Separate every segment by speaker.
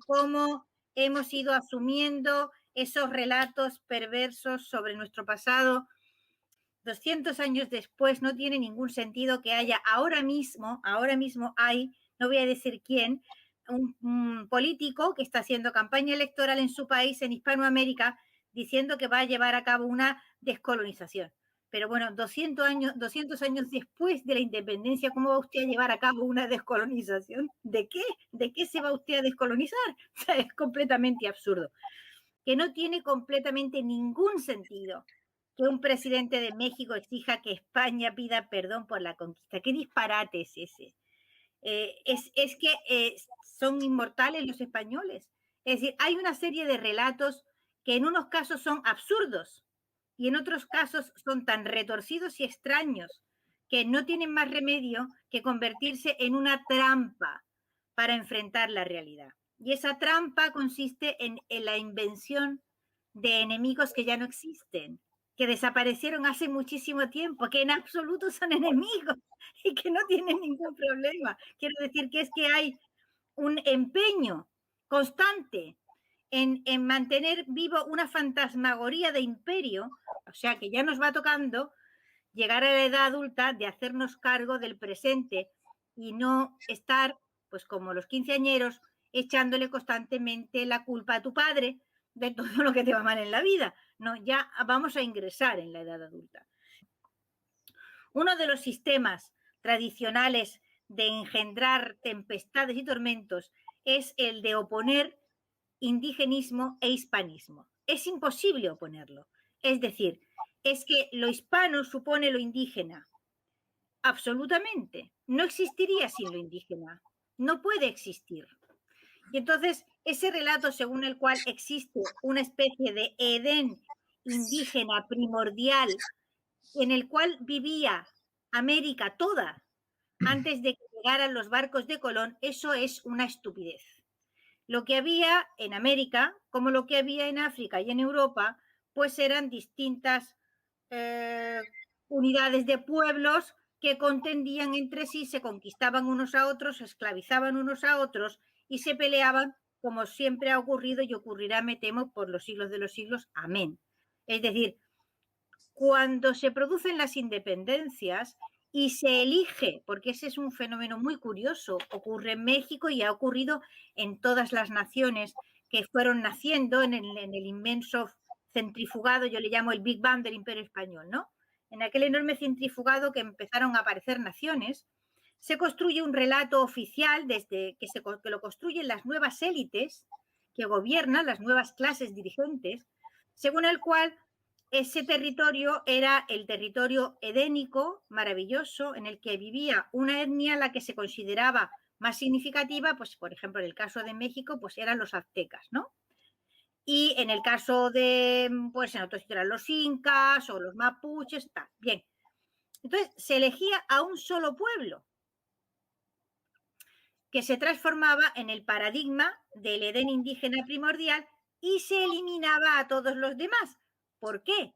Speaker 1: Cómo hemos ido asumiendo esos relatos perversos sobre nuestro pasado. 200 años después no tiene ningún sentido que haya ahora mismo hay, no voy a decir quién, un político que está haciendo campaña electoral en su país, en Hispanoamérica, diciendo que va a llevar a cabo una descolonización. Pero bueno, 200 años después de la independencia, ¿cómo va usted a llevar a cabo una descolonización? ¿De qué? ¿De qué se va usted a descolonizar? O sea, es completamente absurdo. Que no tiene completamente ningún sentido que un presidente de México exija que España pida perdón por la conquista. ¿Qué disparate es ese? Es que son inmortales los españoles. Es decir, hay una serie de relatos que en unos casos son absurdos y en otros casos son tan retorcidos y extraños que no tienen más remedio que convertirse en una trampa para enfrentar la realidad. Y esa trampa consiste en la invención de enemigos que ya no existen, que desaparecieron hace muchísimo tiempo, que en absoluto son enemigos y que no tienen ningún problema. Quiero decir que es que hay un empeño constante en mantener vivo una fantasmagoría de imperio, o sea que ya nos va tocando llegar a la edad adulta de hacernos cargo del presente y no estar, pues como los quinceañeros, echándole constantemente la culpa a tu padre de todo lo que te va mal en la vida. No, ya vamos a ingresar en la edad adulta. Uno de los sistemas tradicionales de engendrar tempestades y tormentos es el de oponer indigenismo e hispanismo. Es imposible oponerlo. Es decir, es que lo hispano supone lo indígena. Absolutamente. No existiría sin lo indígena. No puede existir. Y entonces, ese relato según el cual existe una especie de Edén indígena primordial en el cual vivía América toda antes de que llegaran los barcos de Colón, eso es una estupidez. Lo que había en América, como lo que había en África y en Europa, pues eran distintas unidades de pueblos que contendían entre sí, se conquistaban unos a otros, se esclavizaban unos a otros y se peleaban como siempre ha ocurrido y ocurrirá, me temo, por los siglos de los siglos. Amén. Es decir, cuando se producen las independencias y se elige, porque ese es un fenómeno muy curioso, ocurre en México y ha ocurrido en todas las naciones que fueron naciendo en el inmenso centrifugado, yo le llamo el Big Bang del Imperio Español, ¿no? En aquel enorme centrifugado que empezaron a aparecer naciones, se construye un relato oficial desde que lo construyen las nuevas élites que gobiernan, las nuevas clases dirigentes, según el cual ese territorio era el territorio edénico, maravilloso, en el que vivía una etnia a la que se consideraba más significativa, pues por ejemplo en el caso de México, pues eran los aztecas, ¿no? Y en el caso de, pues en otros eran los incas o los mapuches, tal. Bien. Entonces se elegía a un solo pueblo que se transformaba en el paradigma del Edén indígena primordial y se eliminaba a todos los demás. ¿Por qué?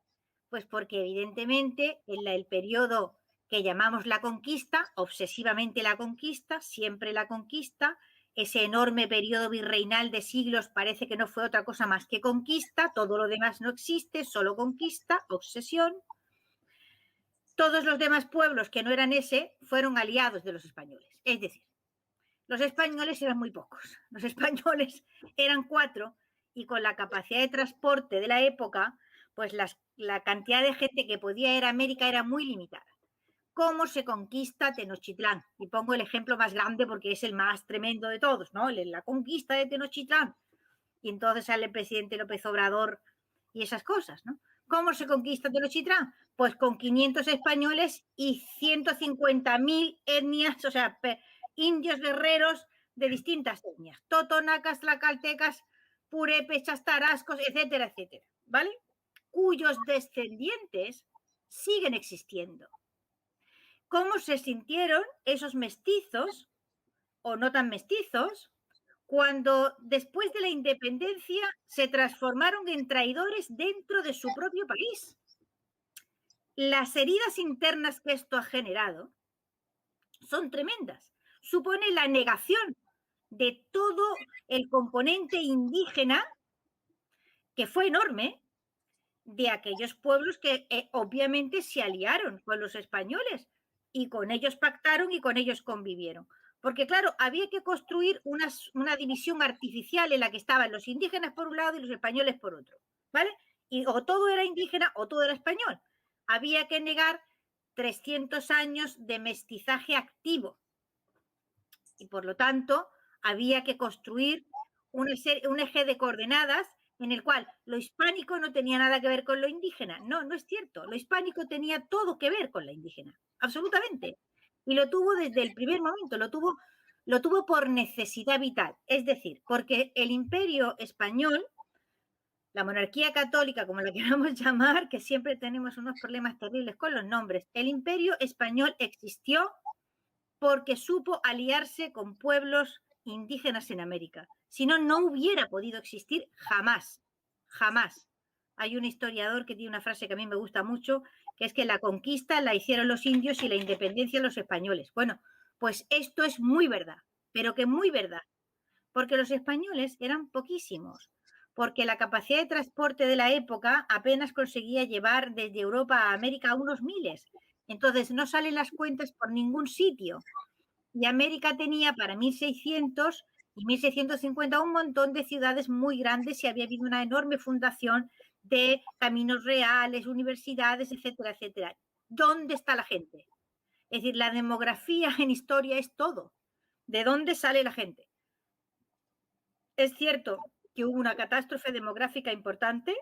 Speaker 1: Pues porque evidentemente en el periodo que llamamos la conquista, obsesivamente la conquista, siempre la conquista, ese enorme periodo virreinal de siglos parece que no fue otra cosa más que conquista, todo lo demás no existe, solo conquista, obsesión. Todos los demás pueblos que no eran ese fueron aliados de los españoles. Es decir, los españoles eran muy pocos. Los españoles eran 4 y con la capacidad de transporte de la época, pues la cantidad de gente que podía ir a América era muy limitada. ¿Cómo se conquista Tenochtitlán? Y pongo el ejemplo más grande porque es el más tremendo de todos, ¿no? La conquista de Tenochtitlán. Y entonces sale el presidente López Obrador y esas cosas, ¿no? ¿Cómo se conquista Tenochtitlán? Pues con 500 españoles y 150.000 etnias, o sea, indios guerreros de distintas etnias, totonacas, tlacaltecas, purépechas, tarascos, etcétera, etcétera, ¿vale? Cuyos descendientes siguen existiendo. cómo se sintieron esos mestizos, o no tan mestizos, cuando después de la independencia se transformaron en traidores dentro de su propio país. Las heridas internas que esto ha generado son tremendas. Supone la negación de todo el componente indígena, que fue enorme, de aquellos pueblos que obviamente se aliaron con los españoles y con ellos pactaron y con ellos convivieron. Porque claro, había que construir una división artificial en la que estaban los indígenas por un lado y los españoles por otro, ¿vale? Y o todo era indígena o todo era español. Había que negar 300 años de mestizaje activo y por lo tanto había que construir un eje de coordenadas en el cual lo hispánico no tenía nada que ver con lo indígena. No, no es cierto. Lo hispánico tenía todo que ver con la indígena, absolutamente. Y lo tuvo desde el primer momento, lo tuvo por necesidad vital. Es decir, porque el imperio español, la monarquía católica, como la queramos llamar, que siempre tenemos unos problemas terribles con los nombres, el imperio español existió porque supo aliarse con pueblos indígenas en América. Si no, no hubiera podido existir jamás, jamás. Hay un historiador que tiene una frase que a mí me gusta mucho, que es que la conquista la hicieron los indios y la independencia los españoles. Bueno, pues esto es muy verdad, pero que muy verdad, porque los españoles eran poquísimos, porque la capacidad de transporte de la época apenas conseguía llevar desde Europa a América unos miles. Entonces no salen las cuentas por ningún sitio. Y América tenía para 1600 y 1650 un montón de ciudades muy grandes y había habido una enorme fundación de caminos reales, universidades, etcétera, etcétera. ¿Dónde está la gente? Es decir, la demografía en historia es todo. ¿De dónde sale la gente? Es cierto que hubo una catástrofe demográfica importante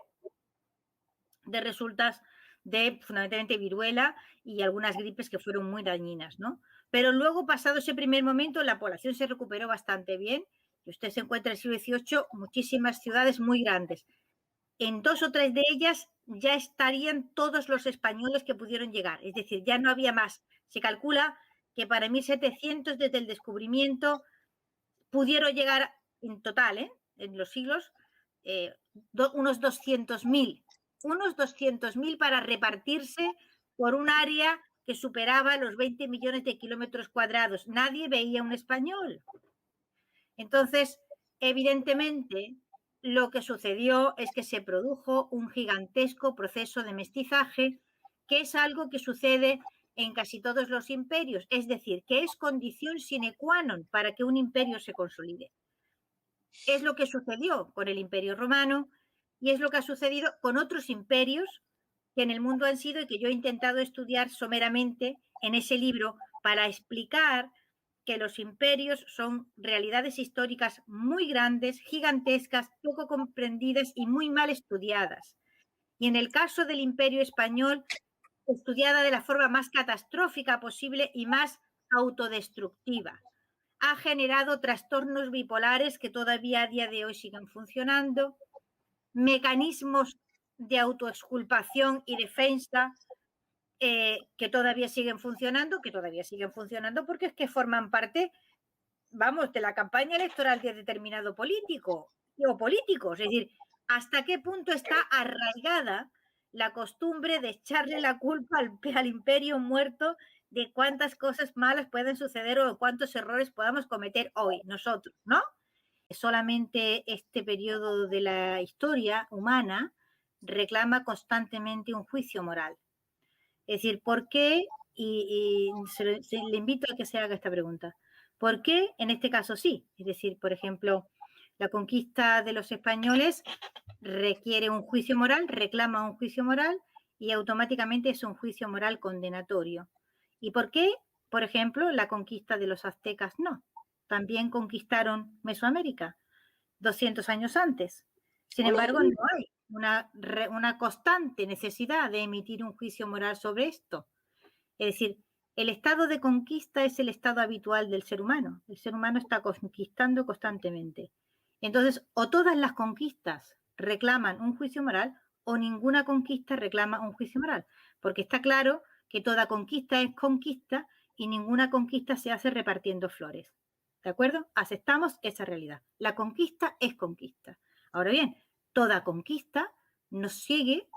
Speaker 1: de resultas de fundamentalmente viruela y algunas gripes que fueron muy dañinas, ¿no? Pero luego, pasado ese primer momento, la población se recuperó bastante bien y usted se encuentra en el siglo XVIII muchísimas ciudades muy grandes. En 2 o 3 de ellas ya estarían todos los españoles que pudieron llegar, es decir, ya no había más. Se calcula que para 1700, desde el descubrimiento, pudieron llegar en total, en los siglos, unos 200.000 para repartirse por un área que superaba los 20 millones de kilómetros cuadrados. Nadie veía un español. Entonces, evidentemente, lo que sucedió es que se produjo un gigantesco proceso de mestizaje, que es algo que sucede en casi todos los imperios, es decir, que es condición sine qua non para que un imperio se consolide. Es lo que sucedió con el Imperio Romano y es lo que ha sucedido con otros imperios que en el mundo han sido y que yo he intentado estudiar someramente en ese libro para explicar que los imperios son realidades históricas muy grandes, gigantescas, poco comprendidas y muy mal estudiadas. Y en el caso del Imperio español, estudiada de la forma más catastrófica posible y más autodestructiva. Ha generado trastornos bipolares que todavía a día de hoy siguen funcionando, mecanismos de autoexculpación y defensa que todavía siguen funcionando porque es que forman parte, vamos, de la campaña electoral de determinado político o políticos. Es decir, hasta qué punto está arraigada la costumbre de echarle la culpa al imperio muerto de cuántas cosas malas pueden suceder o de cuántos errores podamos cometer hoy nosotros, ¿no? Solamente este periodo de la historia humana reclama constantemente un juicio moral. Es decir, ¿por qué? Y le invito a que se haga esta pregunta. ¿Por qué en este caso sí? Es decir, por ejemplo, la conquista de los españoles requiere un juicio moral, reclama un juicio moral y automáticamente es un juicio moral condenatorio. ¿Y por qué, por ejemplo, la conquista de los aztecas no? También conquistaron Mesoamérica 200 años antes. Sin embargo, no hay una constante necesidad de emitir un juicio moral sobre esto. Es decir, el estado de conquista es el estado habitual del ser humano. El ser humano está conquistando constantemente. Entonces, o todas las conquistas reclaman un juicio moral o ninguna conquista reclama un juicio moral, porque está claro que toda conquista es conquista y ninguna conquista se hace repartiendo flores. ¿De acuerdo? Aceptamos esa realidad. La conquista es conquista. Ahora bien, toda conquista nos sigue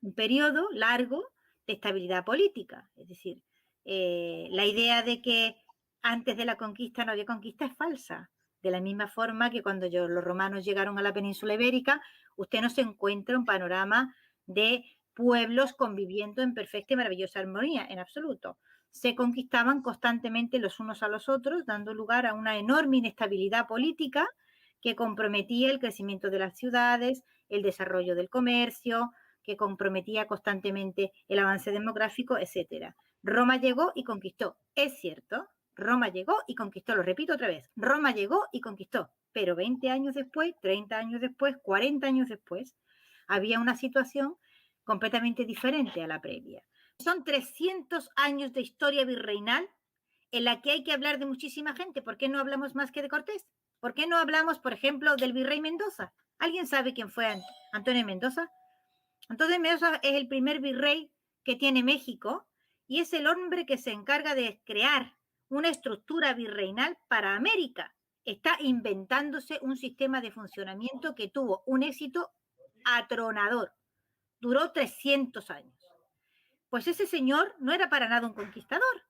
Speaker 1: un periodo largo de estabilidad política. Es decir, la idea de que antes de la conquista no había conquista es falsa. De la misma forma que cuando los romanos llegaron a la península ibérica, usted no se encuentra un panorama de pueblos conviviendo en perfecta y maravillosa armonía, en absoluto. Se conquistaban constantemente los unos a los otros, dando lugar a una enorme inestabilidad política que comprometía el crecimiento de las ciudades, el desarrollo del comercio, que comprometía constantemente el avance demográfico, etc. Roma llegó y conquistó. Es cierto, Roma llegó y conquistó, lo repito otra vez, Roma llegó y conquistó, pero 20 años después, 30 años después, 40 años después, había una situación completamente diferente a la previa. Son 300 años de historia virreinal en la que hay que hablar de muchísima gente. ¿Por qué no hablamos más que de Cortés? ¿Por qué no hablamos, por ejemplo, del virrey Mendoza? ¿Alguien sabe quién fue Antonio Mendoza? Antonio Mendoza es el primer virrey que tiene México y es el hombre que se encarga de crear una estructura virreinal para América. Está inventándose un sistema de funcionamiento que tuvo un éxito atronador. Duró 300 años. Pues ese señor no era para nada un conquistador.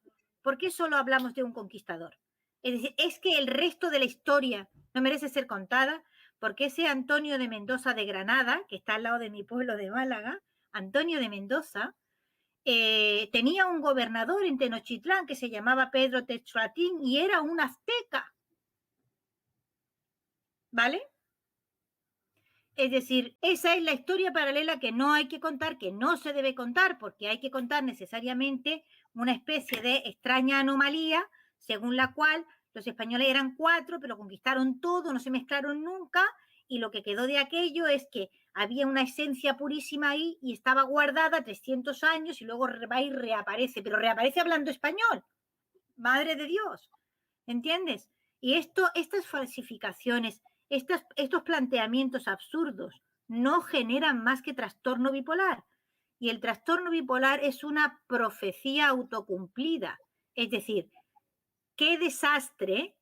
Speaker 1: ¿Por qué solo hablamos de un conquistador? Es decir, es que el resto de la historia no merece ser contada, porque ese Antonio de Mendoza de Granada, que está al lado de mi pueblo de Málaga, Antonio de Mendoza, tenía un gobernador en Tenochtitlán que se llamaba Pedro Texuatín y era un azteca. ¿Vale? Es decir, esa es la historia paralela que no hay que contar, que no se debe contar, porque hay que contar necesariamente una especie de extraña anomalía, según la cual los españoles eran 4, pero conquistaron todo, no se mezclaron nunca, y lo que quedó de aquello es que había una esencia purísima ahí y estaba guardada 300 años y luego va y reaparece, pero reaparece hablando español. Madre de Dios, ¿entiendes? Y estas falsificaciones, estos planteamientos absurdos no generan más que trastorno bipolar. Y el trastorno bipolar es una profecía autocumplida. Es decir, qué desastre,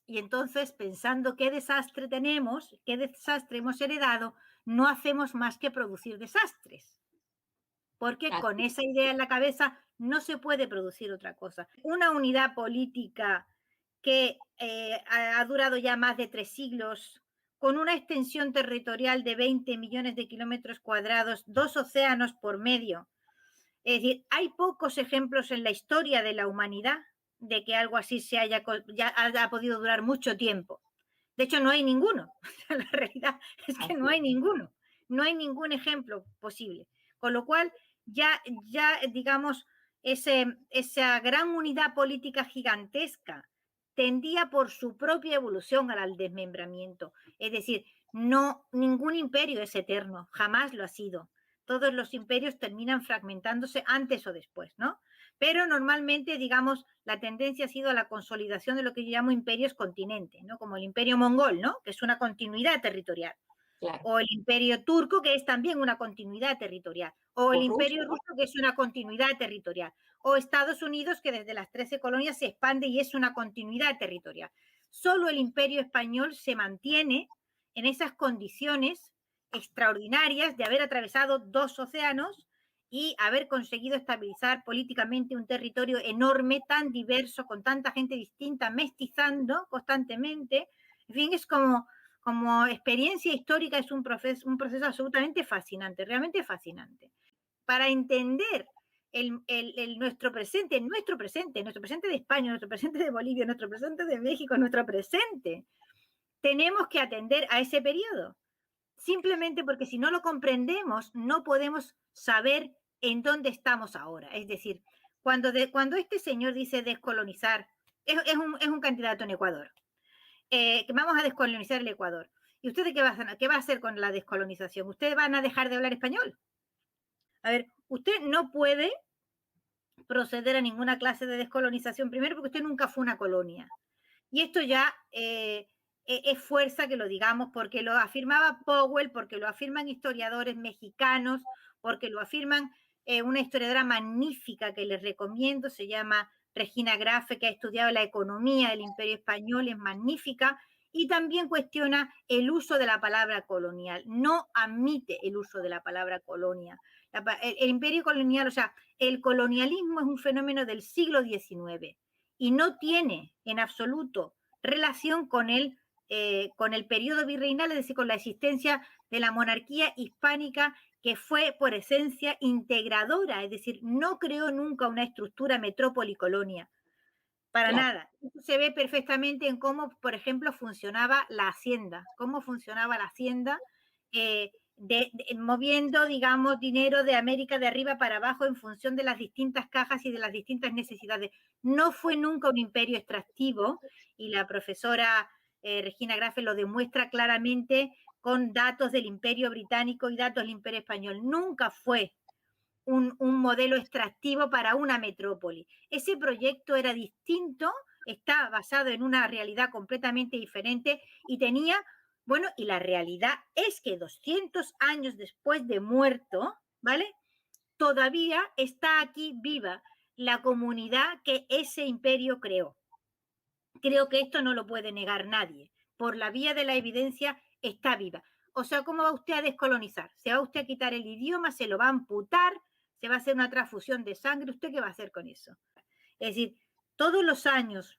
Speaker 1: y entonces pensando qué desastre tenemos, qué desastre hemos heredado, no hacemos más que producir desastres. Porque con esa idea en la cabeza no se puede producir otra cosa. Una unidad política que ha durado ya más de 3 siglos, con una extensión territorial de 20 millones de kilómetros cuadrados, 2 océanos por medio. Es decir, hay pocos ejemplos en la historia de la humanidad de que algo así ya haya podido durar mucho tiempo. De hecho, no hay ninguno. La realidad es que no hay ninguno. No hay ningún ejemplo posible. Con lo cual, ya digamos, esa gran unidad política gigantesca tendía por su propia evolución al desmembramiento. Es decir, ningún imperio es eterno, jamás lo ha sido. Todos los imperios terminan fragmentándose antes o después, ¿no? Pero normalmente, digamos, la tendencia ha sido a la consolidación de lo que yo llamo imperios continentes, ¿no? Como el imperio mongol, ¿no? Que es una continuidad territorial. Claro. O el imperio turco, que es también una continuidad territorial. O el imperio ruso, que es una continuidad territorial. O Estados Unidos, que desde las 13 colonias se expande y es una continuidad territorial. Solo el imperio español se mantiene en esas condiciones extraordinarias de haber atravesado 2 océanos y haber conseguido estabilizar políticamente un territorio enorme, tan diverso, con tanta gente distinta, mestizando constantemente. En fin, es como experiencia histórica es un proceso absolutamente fascinante, realmente fascinante. Para entender nuestro presente de España, nuestro presente de Bolivia, nuestro presente de México, nuestro presente, tenemos que atender a ese periodo. Simplemente porque si no lo comprendemos, no podemos saber en dónde estamos ahora. Es decir, cuando este señor dice descolonizar, es un candidato en Ecuador. Que vamos a descolonizar el Ecuador. ¿Y ustedes qué va a hacer con la descolonización? ¿Ustedes van a dejar de hablar español? A ver, usted no puede proceder a ninguna clase de descolonización, primero porque usted nunca fue una colonia. Y esto ya es fuerza que lo digamos, porque lo afirmaba Powell, porque lo afirman historiadores mexicanos, porque lo afirman una historiadora magnífica que les recomiendo, se llama Regina Grafe, que ha estudiado la economía del Imperio Español, es magnífica, y también cuestiona el uso de la palabra colonial, no admite el uso de la palabra colonia. El imperio colonial, o sea, el colonialismo es un fenómeno del siglo XIX y no tiene en absoluto relación con el periodo virreinal, es decir, con la existencia de la monarquía hispánica, que fue por esencia integradora, es decir, no creó nunca una estructura metrópoli-colonia, para
Speaker 2: Claro.
Speaker 1: nada. Eso se ve perfectamente en cómo, por ejemplo, funcionaba la hacienda, moviendo, digamos, dinero de América de arriba para abajo en función de las distintas cajas y de las distintas necesidades. No fue nunca un imperio extractivo, y la profesora Regina Grafe lo demuestra claramente con datos del imperio británico y datos del imperio español. Nunca fue un modelo extractivo para una metrópoli. Ese proyecto era distinto, está basado en una realidad completamente diferente y tenía, bueno, y la realidad es que 200 años después de muerto, ¿vale? Todavía está aquí viva la comunidad que ese imperio creó. Creo que esto no lo puede negar nadie. Por la vía de la evidencia está viva. O sea, ¿cómo va usted a descolonizar? ¿Se va usted a quitar el idioma? ¿Se lo va a amputar? ¿Se va a hacer una transfusión de sangre? ¿Usted qué va a hacer con eso? Es decir, todos los años,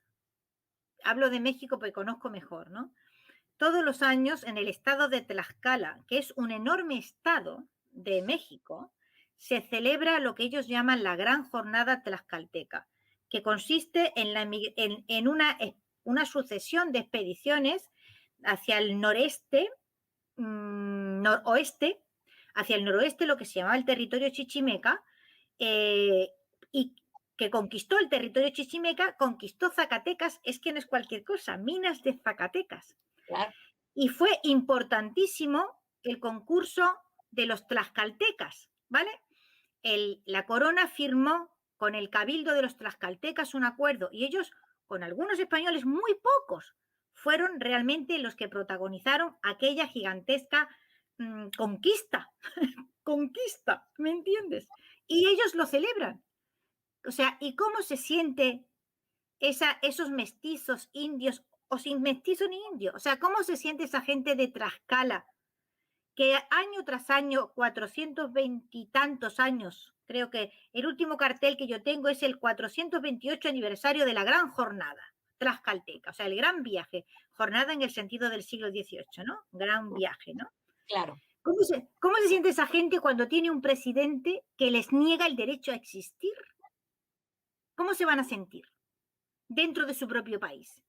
Speaker 1: hablo de México porque conozco mejor, ¿no? Todos los años en el estado de Tlaxcala, que es un enorme estado de México, se celebra lo que ellos llaman la Gran Jornada Tlaxcalteca, que consiste en una sucesión de expediciones hacia el noreste, noroeste, hacia el noroeste, lo que se llamaba el territorio chichimeca, y que conquistó el territorio chichimeca, conquistó Zacatecas, es que no es cualquier cosa, minas de Zacatecas.
Speaker 2: Claro.
Speaker 1: Y fue importantísimo el concurso de los tlaxcaltecas, ¿vale? La corona firmó con el cabildo de los tlaxcaltecas un acuerdo, y ellos, con algunos españoles, muy pocos, fueron realmente los que protagonizaron aquella gigantesca conquista, ¿me entiendes? Y ellos lo celebran. O sea, ¿y cómo se siente esos mestizos indios, o sin mestizo ni indio? O sea, ¿cómo se siente esa gente de Tlaxcala que año tras año, 420 y tantos años, creo que el último cartel que yo tengo es el 428 aniversario de la gran jornada tlaxcalteca, o sea, el gran viaje, jornada en el sentido del siglo XVIII, ¿no? Gran viaje, ¿no?
Speaker 2: Claro.
Speaker 1: ¿Cómo se siente esa gente cuando tiene un presidente que les niega el derecho a existir? ¿Cómo se van a sentir dentro de su propio país?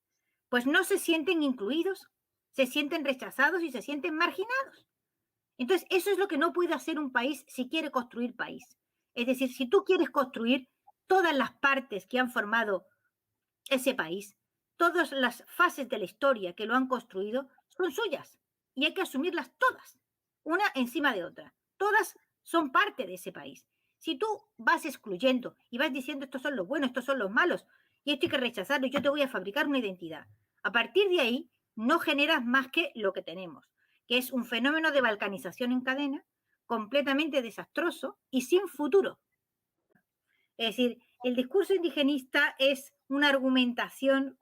Speaker 1: Pues no se sienten incluidos, se sienten rechazados y se sienten marginados. Entonces, eso es lo que no puede hacer un país si quiere construir país. Es decir, si tú quieres construir todas las partes que han formado ese país, todas las fases de la historia que lo han construido, son suyas y hay que asumirlas todas, una encima de otra. Todas son parte de ese país. Si tú vas excluyendo y vas diciendo estos son los buenos, estos son los malos, y esto hay que rechazarlo, y yo te voy a fabricar una identidad, a partir de ahí no generas más que lo que tenemos, que es un fenómeno de balcanización en cadena completamente desastroso y sin futuro. Es decir, el discurso indigenista es una argumentación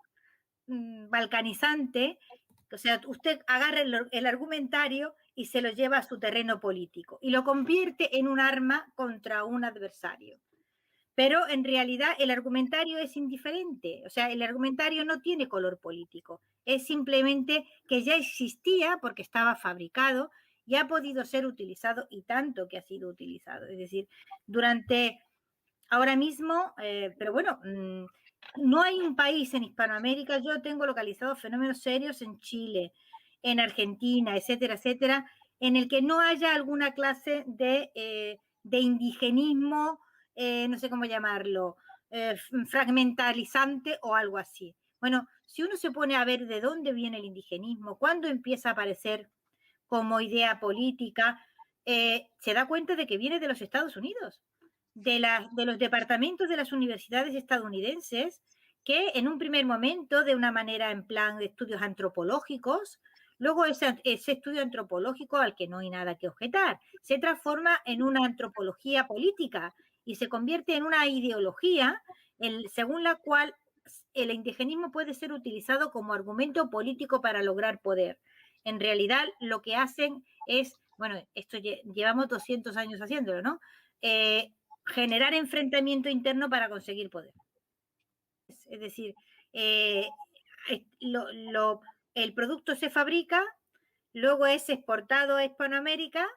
Speaker 1: balcanizante, o sea, usted agarra el argumentario y se lo lleva a su terreno político y lo convierte en un arma contra un adversario. Pero en realidad el argumentario es indiferente, o sea, el argumentario no tiene color político, es simplemente que ya existía porque estaba fabricado y ha podido ser utilizado, y tanto que ha sido utilizado. Es decir, ahora mismo, pero bueno, no hay un país en Hispanoamérica. Yo tengo localizados fenómenos serios en Chile, en Argentina, etcétera, etcétera, en el que no haya alguna clase de indigenismo, no sé cómo llamarlo, fragmentalizante o algo así. Bueno, si uno se pone a ver de dónde viene el indigenismo, cuándo empieza a aparecer como idea política, se da cuenta de que viene de los Estados Unidos, de los departamentos de las universidades estadounidenses, que en un primer momento, de una manera en plan de estudios antropológicos, Luego ese estudio antropológico al que no hay nada que objetar se transforma en una antropología política y se convierte en una ideología según la cual el indigenismo puede ser utilizado como argumento político para lograr poder. En realidad lo que hacen es, bueno, esto llevamos 200 años haciéndolo, ¿no? Generar enfrentamiento interno para conseguir poder. Es decir, el producto se fabrica, luego es exportado a Hispanoamérica,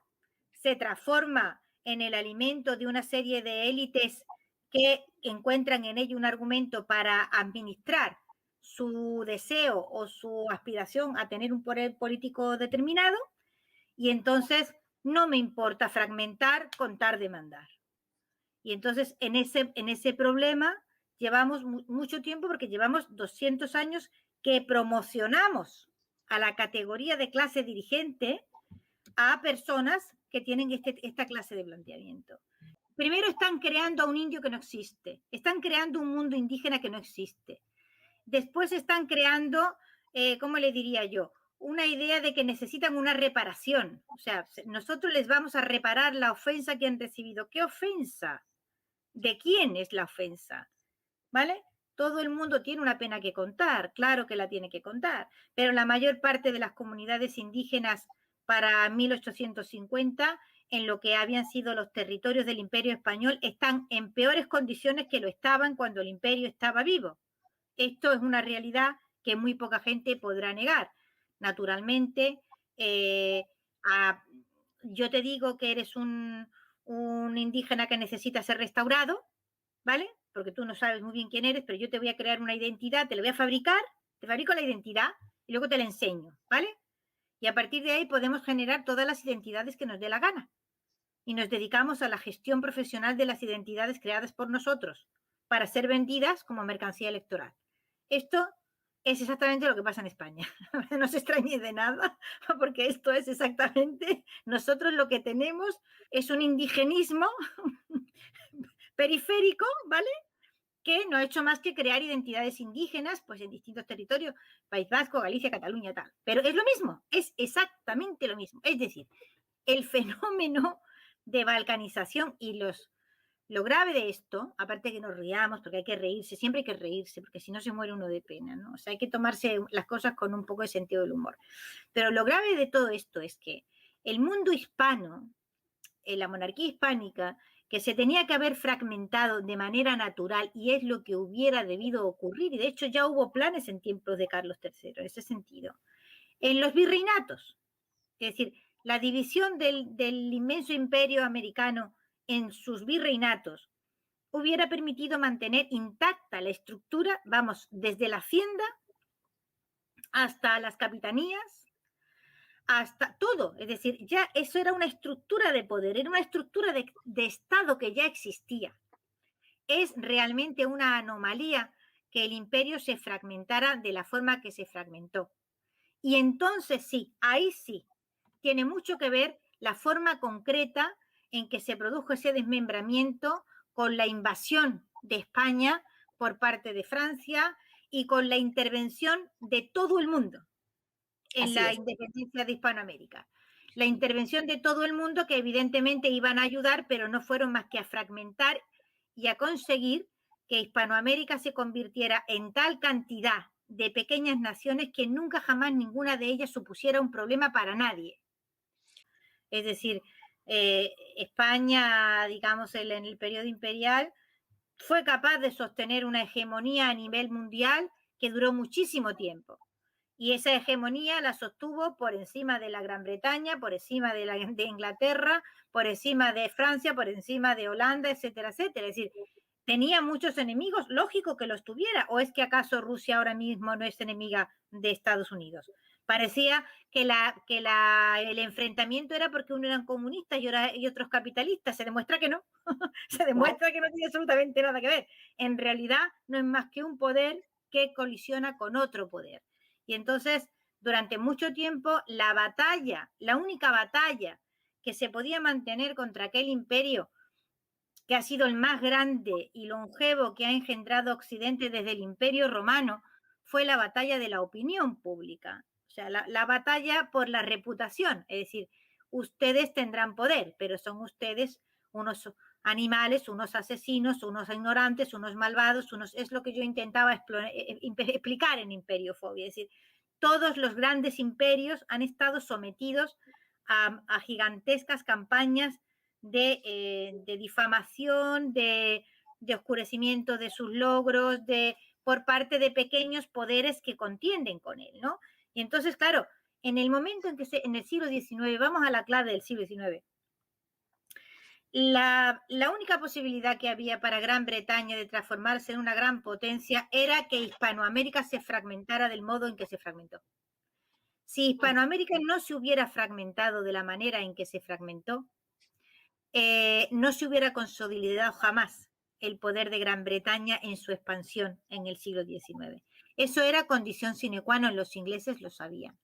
Speaker 1: se transforma en el alimento de una serie de élites que encuentran en ello un argumento para administrar su deseo o su aspiración a tener un poder político determinado, y entonces no me importa fragmentar, contar, demandar. Y entonces en ese problema llevamos mucho tiempo, porque llevamos 200 años que promocionamos a la categoría de clase dirigente a personas que tienen esta clase de planteamiento. Primero están creando a un indio que no existe, están creando un mundo indígena que no existe. Después están creando, ¿cómo le diría yo? Una idea de que necesitan una reparación. O sea, nosotros les vamos a reparar la ofensa que han recibido. ¿Qué ofensa? ¿De quién es la ofensa? ¿Vale? Todo el mundo tiene una pena que contar, claro que la tiene que contar, pero la mayor parte de las comunidades indígenas para 1850, en lo que habían sido los territorios del Imperio Español, están en peores condiciones que lo estaban cuando el imperio estaba vivo. Esto es una realidad que muy poca gente podrá negar. Naturalmente, yo te digo que eres un indígena que necesita ser restaurado, ¿vale? Porque tú no sabes muy bien quién eres, pero yo te voy a crear una identidad, te la voy a fabricar, te fabrico la identidad y luego te la enseño, ¿vale? Y a partir de ahí podemos generar todas las identidades que nos dé la gana. Y nos dedicamos a la gestión profesional de las identidades creadas por nosotros para ser vendidas como mercancía electoral. Esto es exactamente lo que pasa en España. No se extrañe de nada, porque esto es exactamente, nosotros lo que tenemos es un indigenismo periférico, ¿vale? Que no ha hecho más que crear identidades indígenas, pues en distintos territorios, País Vasco, Galicia, Cataluña, tal. Pero es lo mismo, es exactamente lo mismo. Es decir, el fenómeno de balcanización y lo grave de esto, aparte que nos riamos, porque hay que reírse, siempre hay que reírse, porque si no se muere uno de pena, ¿no? O sea, hay que tomarse las cosas con un poco de sentido del humor. Pero lo grave de todo esto es que el mundo hispano, la monarquía hispánica, que se tenía que haber fragmentado de manera natural, y es lo que hubiera debido ocurrir, y de hecho ya hubo planes en tiempos de Carlos III en ese sentido, en los virreinatos, es decir, la división del inmenso imperio americano en sus virreinatos hubiera permitido mantener intacta la estructura, vamos, desde la hacienda hasta las capitanías, hasta todo. Es decir, ya eso era una estructura de poder, era una estructura de Estado que ya existía. Es realmente una anomalía que el imperio se fragmentara de la forma que se fragmentó. Y entonces sí, ahí sí, tiene mucho que ver la forma concreta en que se produjo ese desmembramiento con la invasión de España por parte de Francia y con la intervención de todo el mundo en la independencia de Hispanoamérica. La intervención de todo el mundo, que evidentemente iban a ayudar, pero no fueron más que a fragmentar y a conseguir que Hispanoamérica se convirtiera en tal cantidad de pequeñas naciones que nunca jamás ninguna de ellas supusiera un problema para nadie. Es decir, España, digamos, en el periodo imperial, fue capaz de sostener una hegemonía a nivel mundial que duró muchísimo tiempo. Y esa hegemonía la sostuvo por encima de la Gran Bretaña, por encima de Inglaterra, por encima de Francia, por encima de Holanda, etcétera, etcétera. Es decir, tenía muchos enemigos, lógico que los tuviera, o es que acaso Rusia ahora mismo no es enemiga de Estados Unidos. Parecía que el enfrentamiento era porque uno eran comunistas y otros capitalistas. Se demuestra que no. Se demuestra que no tiene absolutamente nada que ver. En realidad no es más que un poder que colisiona con otro poder. Y entonces, durante mucho tiempo, la única batalla que se podía mantener contra aquel imperio, que ha sido el más grande y longevo que ha engendrado Occidente desde el Imperio Romano, fue la batalla de la opinión pública. O sea, la batalla por la reputación, es decir, ustedes tendrán poder, pero son ustedes unos animales, unos asesinos, unos ignorantes, unos malvados, es lo que yo intentaba explicar en Imperiofobia, es decir, todos los grandes imperios han estado sometidos a gigantescas campañas de difamación, de oscurecimiento de sus logros, por parte de pequeños poderes que contienden con él, ¿no? Y entonces, claro, en el momento en que en el siglo XIX, vamos a la clave del siglo XIX, la única posibilidad que había para Gran Bretaña de transformarse en una gran potencia era que Hispanoamérica se fragmentara del modo en que se fragmentó. Si Hispanoamérica no se hubiera fragmentado de la manera en que se fragmentó, no se hubiera consolidado jamás el poder de Gran Bretaña en su expansión en el siglo XIX. Eso era condición sine qua non, los ingleses lo sabían.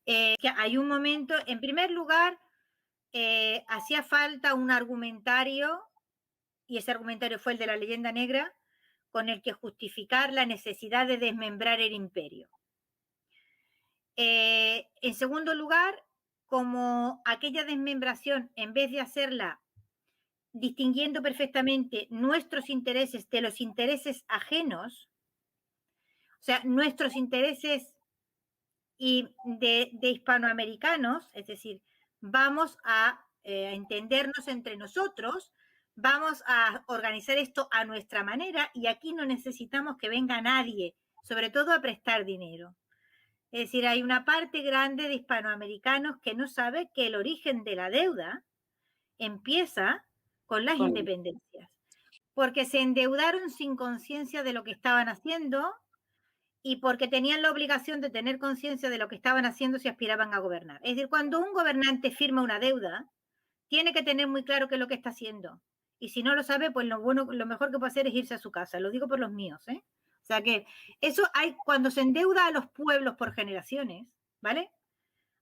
Speaker 1: Hay un momento, en primer lugar, hacía falta un argumentario, y ese argumentario fue el de la leyenda negra, con el que justificar la necesidad de desmembrar el imperio. En segundo lugar, como aquella desmembración, en vez de hacerla distinguiendo perfectamente nuestros intereses de los intereses ajenos, o sea, nuestros intereses y de hispanoamericanos, es decir, vamos a entendernos entre nosotros, vamos a organizar esto a nuestra manera y aquí no necesitamos que venga nadie, sobre todo a prestar dinero. Es decir, hay una parte grande de hispanoamericanos que no sabe que el origen de la deuda empieza con las independencias, porque se endeudaron sin conciencia de lo que estaban haciendo y porque tenían la obligación de tener conciencia de lo que estaban haciendo si aspiraban a gobernar. Es decir, cuando un gobernante firma una deuda, tiene que tener muy claro qué es lo que está haciendo. Y si no lo sabe, pues lo mejor que puede hacer es irse a su casa. Lo digo por los míos, ¿eh? O sea que eso hay, cuando se endeuda a los pueblos por generaciones, ¿vale?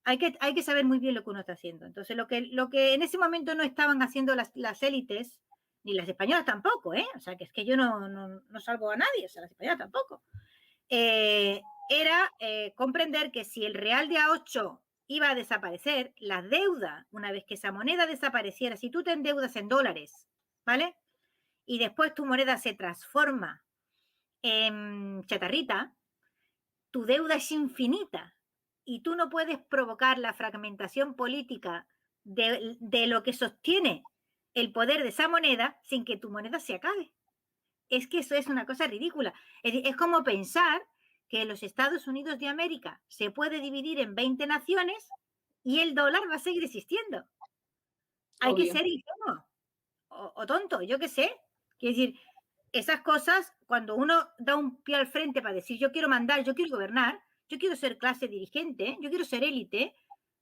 Speaker 1: Hay que saber muy bien lo que uno está haciendo. Entonces, lo que en ese momento no estaban haciendo las élites, ni las españolas tampoco, ¿eh? O sea, que es que yo no salvo a nadie, o sea, las españolas tampoco. Era comprender que si el real de A8 iba a desaparecer, la deuda, una vez que esa moneda desapareciera, si tú te endeudas en dólares, ¿vale? Y después tu moneda se transforma en chatarrita, tu deuda es infinita y tú no puedes provocar la fragmentación política de lo que sostiene el poder de esa moneda sin que tu moneda se acabe. Es que eso es una cosa ridícula. Es como pensar que los Estados Unidos de América se puede dividir en 20 naciones y el dólar va a seguir existiendo. Hay que ser ingenuo o tonto, yo qué sé. Quiero decir, esas cosas, cuando uno da un pie al frente para decir yo quiero mandar, yo quiero gobernar, yo quiero ser clase dirigente, yo quiero ser élite,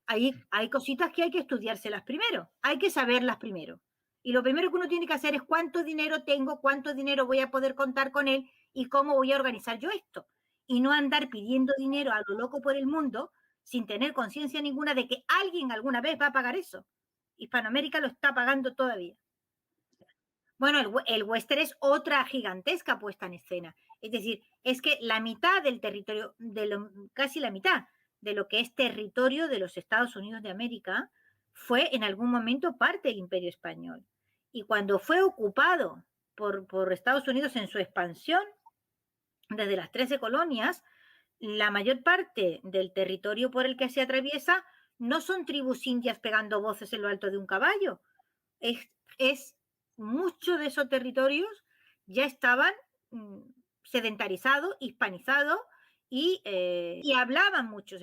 Speaker 1: hay cositas que hay que estudiárselas primero, hay que saberlas primero. Y lo primero que uno tiene que hacer es cuánto dinero tengo, cuánto dinero voy a poder contar con él y cómo voy a organizar yo esto. Y no andar pidiendo dinero a lo loco por el mundo sin tener conciencia ninguna de que alguien alguna vez va a pagar eso. Hispanoamérica lo está pagando todavía. Bueno, el western es otra gigantesca puesta en escena. Es decir, es que la mitad del territorio, casi la mitad de lo que es territorio de los Estados Unidos de América, fue en algún momento parte del Imperio Español. Y cuando fue ocupado por Estados Unidos en su expansión, desde las 13 colonias, la mayor parte del territorio por el que se atraviesa no son tribus indias pegando voces en lo alto de un caballo. Es muchos de esos territorios ya estaban sedentarizados, hispanizados y hablaban muchos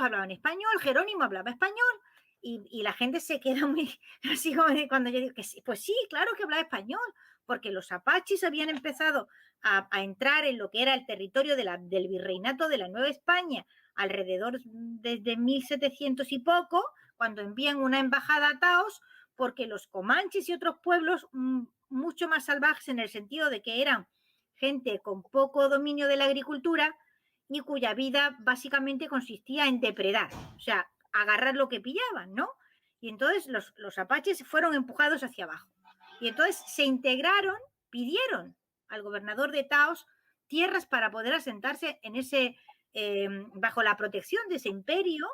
Speaker 1: hablaban español, Jerónimo hablaba español y la gente se queda muy así como cuando yo digo que sí, pues sí, claro que hablaba español, porque los apaches habían empezado a entrar en lo que era el territorio del virreinato de la Nueva España alrededor desde 1700 y poco, cuando envían una embajada a Taos, porque los comanches y otros pueblos mucho más salvajes en el sentido de que eran gente con poco dominio de la agricultura y cuya vida básicamente consistía en depredar, o sea, agarrar lo que pillaban, ¿no? Y entonces los apaches fueron empujados hacia abajo. Y entonces se integraron, pidieron al gobernador de Taos tierras para poder asentarse en ese bajo la protección de ese imperio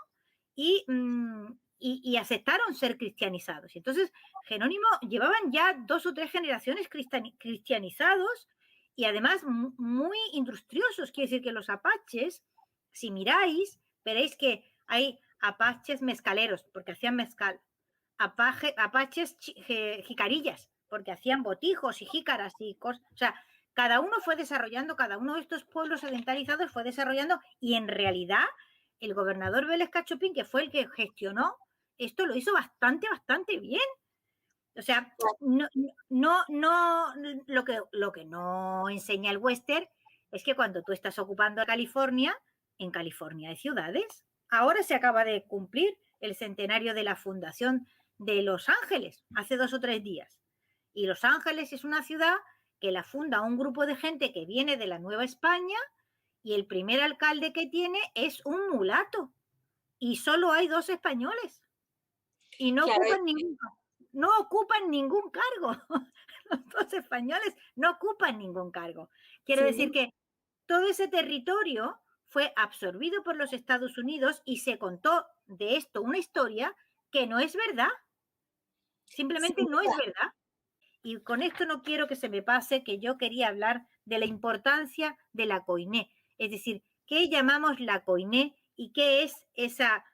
Speaker 1: y aceptaron ser cristianizados. Y entonces Jerónimo llevaban ya 2 o 3 generaciones cristianizados y además muy industriosos. Quiere decir que los apaches, si miráis, veréis que hay apaches mezcaleros, porque hacían mezcal, apaches jicarillas, porque hacían botijos y jícaras y cosas. O sea, cada uno fue desarrollando, cada uno de estos pueblos sedentarizados fue desarrollando, y en realidad el gobernador Vélez Cachopín, que fue el que gestionó esto, lo hizo bastante bien. O sea, lo que no enseña el western es que cuando tú estás ocupando California, en California hay ciudades. Ahora se acaba de cumplir el centenario de la fundación de Los Ángeles, hace 2 o 3 días. Y Los Ángeles es una ciudad que la funda un grupo de gente que viene de la Nueva España, y el primer alcalde que tiene es un mulato. Y solo hay 2 españoles. Y no ocupan ningún cargo. Los 2 españoles no ocupan ningún cargo. Quiero decir que todo ese territorio fue absorbido por los Estados Unidos y se contó de esto una historia que no es verdad. Simplemente no es verdad. Y con esto no quiero que se me pase que yo quería hablar de la importancia de la koiné. Es decir, ¿qué llamamos la koiné y qué es esa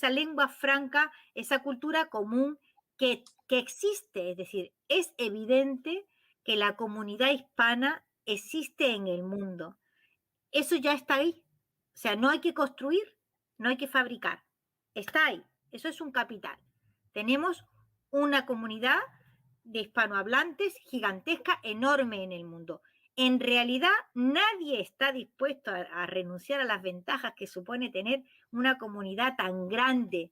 Speaker 1: lengua franca, esa cultura común que existe? Es decir, es evidente que la comunidad hispana existe en el mundo. Eso ya está ahí. O sea, no hay que construir, no hay que fabricar. Está ahí. Eso es un capital. Tenemos una comunidad de hispanohablantes gigantesca, enorme en el mundo. En realidad, nadie está dispuesto a renunciar a las ventajas que supone tener una comunidad tan grande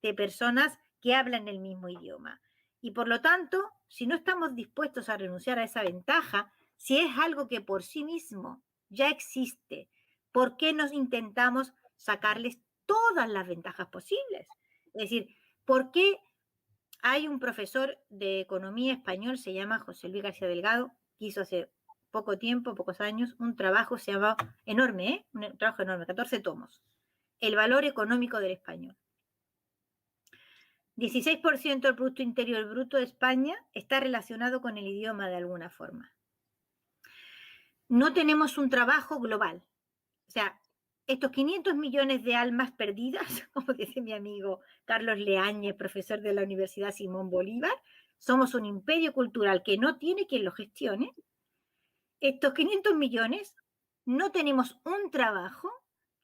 Speaker 1: de personas que hablan el mismo idioma. Y por lo tanto, si no estamos dispuestos a renunciar a esa ventaja, si es algo que por sí mismo ya existe, ¿por qué nos intentamos sacarles todas las ventajas posibles? Es decir, ¿por qué hay un profesor de economía español, se llama José Luis García Delgado, que hizo hace poco tiempo, pocos años, un trabajo, se llama enorme, un trabajo enorme, 14 tomos, El valor económico del español. 16% del Producto Interior Bruto de España está relacionado con el idioma de alguna forma. No tenemos un trabajo global. O sea, estos 500 millones de almas perdidas, como dice mi amigo Carlos Leáñez, profesor de la Universidad Simón Bolívar, somos un imperio cultural que no tiene quien lo gestione. Estos 500 millones no tenemos un trabajo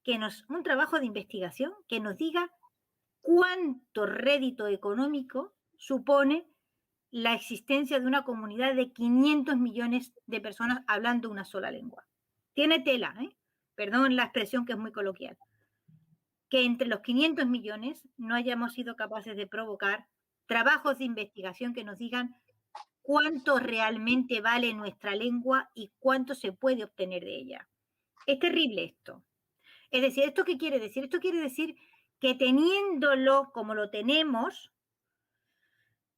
Speaker 1: de investigación que nos diga cuánto rédito económico supone la existencia de una comunidad de 500 millones de personas hablando una sola lengua. Tiene tela, perdón la expresión que es muy coloquial, que entre los 500 millones no hayamos sido capaces de provocar trabajos de investigación que nos digan cuánto realmente vale nuestra lengua y cuánto se puede obtener de ella. Es terrible esto. Es decir, ¿esto qué quiere decir? Esto quiere decir que teniéndolo como lo tenemos,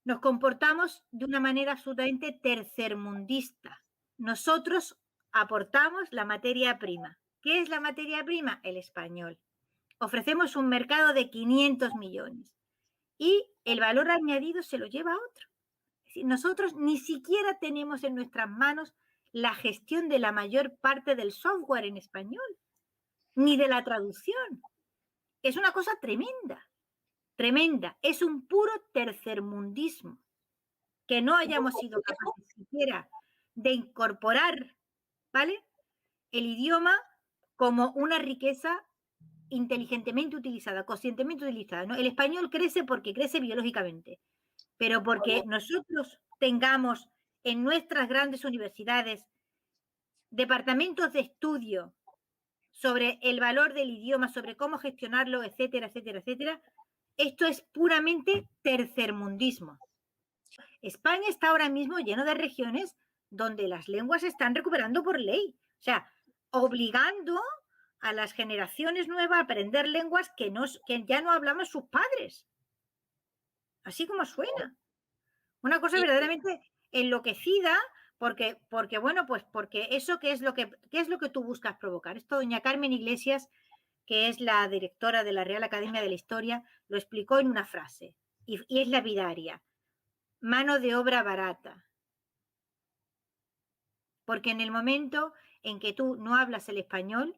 Speaker 1: nos comportamos de una manera absolutamente tercermundista. Nosotros aportamos la materia prima. ¿Qué es la materia prima? El español. Ofrecemos un mercado de 500 millones y el valor añadido se lo lleva a otro. Es decir, nosotros ni siquiera tenemos en nuestras manos la gestión de la mayor parte del software en español, ni de la traducción. Es una cosa tremenda, tremenda. Es un puro tercermundismo. Que no hayamos sido capaces siquiera de incorporar, ¿vale?, el idioma como una riqueza inteligentemente utilizada, conscientemente utilizada, ¿no? El español crece porque crece biológicamente, pero porque nosotros tengamos en nuestras grandes universidades departamentos de estudio sobre el valor del idioma, sobre cómo gestionarlo, etcétera, etcétera, etcétera, esto es puramente tercermundismo. España está ahora mismo lleno de regiones donde las lenguas se están recuperando por ley. O sea, obligando a las generaciones nuevas a aprender lenguas que ya no hablamos sus padres. Así como suena. Una cosa verdaderamente enloquecida, Bueno, pues porque eso ¿qué es lo que tú buscas provocar? Esto doña Carmen Iglesias, que es la directora de la Real Academia de la Historia, lo explicó en una frase, y es lapidaria: mano de obra barata. Porque en el momento en que tú no hablas el español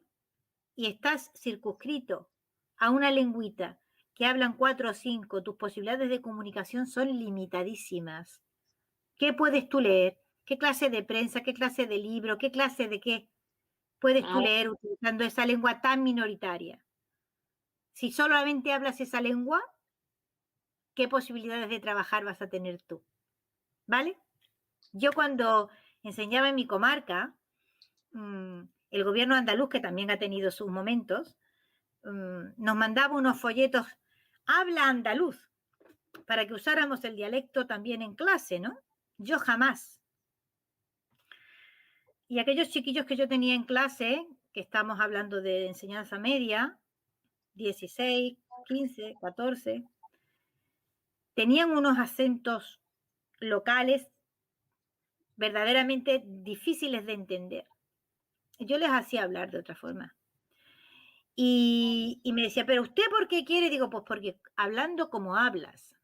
Speaker 1: y estás circunscrito a una lengüita que hablan 4 o 5, tus posibilidades de comunicación son limitadísimas. ¿Qué puedes tú leer? ¿Qué clase de prensa? ¿Qué clase de libro? ¿Qué clase de qué puedes tú leer utilizando esa lengua tan minoritaria? Si solamente hablas esa lengua, ¿qué posibilidades de trabajar vas a tener tú? ¿Vale? Yo cuando enseñaba en mi comarca, el gobierno andaluz, que también ha tenido sus momentos, nos mandaba unos folletos: habla andaluz, para que usáramos el dialecto también en clase, ¿no? Yo jamás. Y aquellos chiquillos que yo tenía en clase, que estamos hablando de enseñanza media, 16, 15, 14, tenían unos acentos locales verdaderamente difíciles de entender. Yo les hacía hablar de otra forma. Y me decía, ¿pero usted por qué quiere? Digo, pues porque hablando como hablas,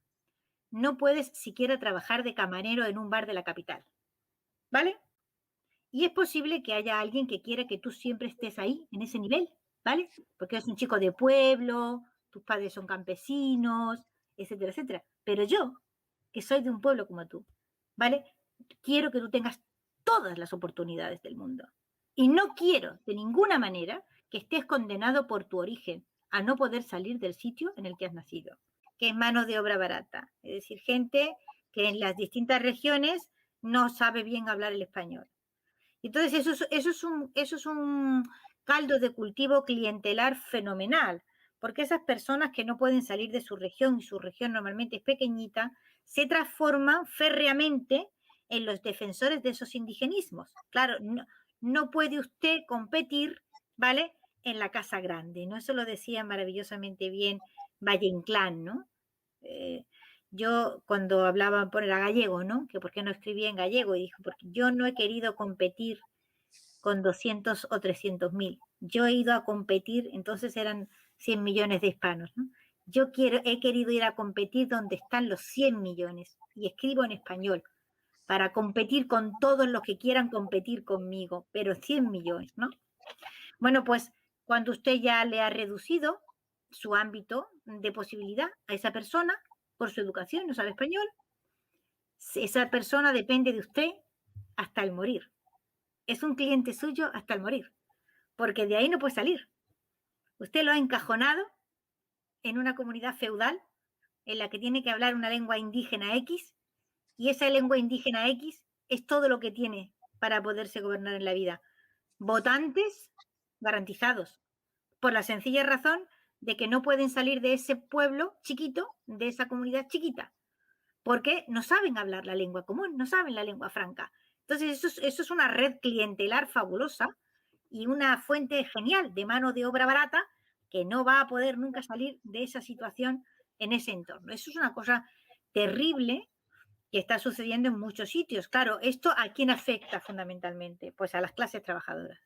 Speaker 1: no puedes siquiera trabajar de camarero en un bar de la capital, ¿vale? Y es posible que haya alguien que quiera que tú siempre estés ahí, en ese nivel, ¿vale? Porque eres un chico de pueblo, tus padres son campesinos, etcétera, etcétera. Pero yo, que soy de un pueblo como tú, ¿vale? Quiero que tú tengas todas las oportunidades del mundo. Y no quiero de ninguna manera que estés condenado por tu origen a no poder salir del sitio en el que has nacido, que es mano de obra barata. Es decir, gente que en las distintas regiones no sabe bien hablar el español. Entonces, eso es un caldo de cultivo clientelar fenomenal, porque esas personas que no pueden salir de su región, y su región normalmente es pequeñita, se transforman férreamente en los defensores de esos indigenismos. Claro, no puede usted competir, ¿vale?, en la casa grande, ¿no? Eso lo decía maravillosamente bien Valle Inclán, ¿no? Eh, yo cuando hablaba por el gallego, ¿no? Que por qué no escribía en gallego, y dijo, porque yo no he querido competir con 200 o 300.000. Yo he ido a competir, entonces eran 100 millones de hispanos, ¿no? He querido ir a competir donde están los 100 millones, y escribo en español, para competir con todos los que quieran competir conmigo, pero 100 millones, ¿no? Bueno, pues cuando usted ya le ha reducido su ámbito de posibilidad a esa persona por su educación, no sabe español, esa persona depende de usted hasta el morir. Es un cliente suyo hasta el morir, porque de ahí no puede salir. Usted lo ha encajonado en una comunidad feudal en la que tiene que hablar una lengua indígena X, y esa lengua indígena X es todo lo que tiene para poderse gobernar en la vida. Votantes garantizados, por la sencilla razón de que no pueden salir de ese pueblo chiquito, de esa comunidad chiquita, porque no saben hablar la lengua común, no saben la lengua franca. Entonces, eso es una red clientelar fabulosa y una fuente genial de mano de obra barata que no va a poder nunca salir de esa situación en ese entorno. Eso es una cosa terrible que está sucediendo en muchos sitios. Claro, ¿esto a quién afecta fundamentalmente? Pues a las clases trabajadoras.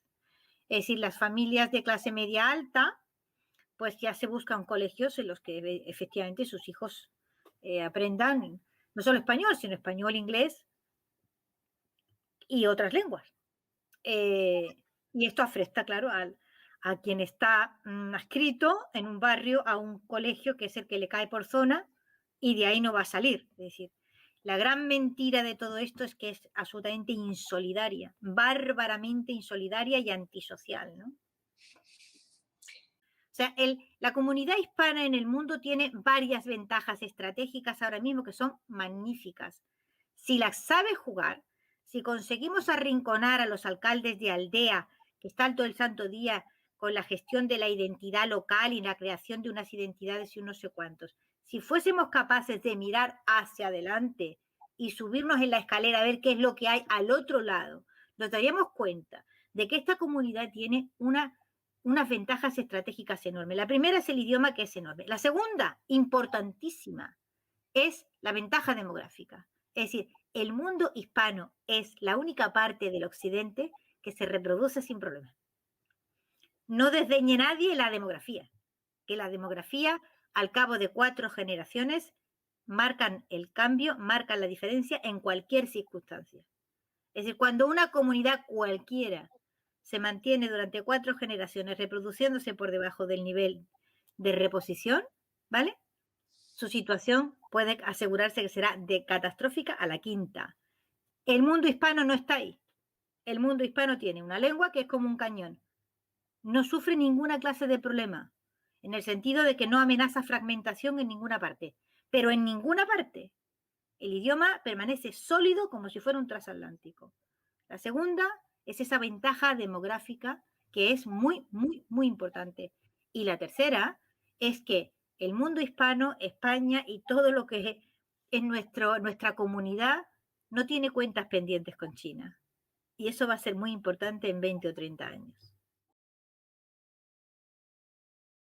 Speaker 1: Es decir, las familias de clase media alta, pues ya se buscan colegios en los que efectivamente sus hijos aprendan no solo español, sino español, inglés y otras lenguas. Y esto afecta, claro, a quien está adscrito en un barrio a un colegio que es el que le cae por zona, y de ahí no va a salir. Es decir, la gran mentira de todo esto es que es absolutamente insolidaria, bárbaramente insolidaria y antisocial, ¿no? O sea, la comunidad hispana en el mundo tiene varias ventajas estratégicas ahora mismo que son magníficas. Si las sabe jugar, si conseguimos arrinconar a los alcaldes de aldea que están todo el santo día con la gestión de la identidad local y la creación de unas identidades y unos sé cuántos, si fuésemos capaces de mirar hacia adelante y subirnos en la escalera a ver qué es lo que hay al otro lado, nos daríamos cuenta de que esta comunidad tiene unas ventajas estratégicas enormes. La primera es el idioma, que es enorme. La segunda, importantísima, es la ventaja demográfica. Es decir, el mundo hispano es la única parte del occidente que se reproduce sin problema. No desdeñe nadie la demografía, que la demografía al cabo de 4 generaciones marcan el cambio, marcan la diferencia en cualquier circunstancia. Es decir, cuando una comunidad cualquiera se mantiene durante 4 generaciones reproduciéndose por debajo del nivel de reposición, ¿vale? Su situación puede asegurarse que será de catastrófica a la quinta. El mundo hispano no está ahí. El mundo hispano tiene una lengua que es como un cañón. No sufre ninguna clase de problema, en el sentido de que no amenaza fragmentación en ninguna parte, pero en ninguna parte. El idioma permanece sólido como si fuera un transatlántico. La segunda es esa ventaja demográfica que es muy, muy, muy importante. Y la tercera es que el mundo hispano, España y todo lo que es nuestra comunidad no tiene cuentas pendientes con China. Y eso va a ser muy importante en 20 o 30 años.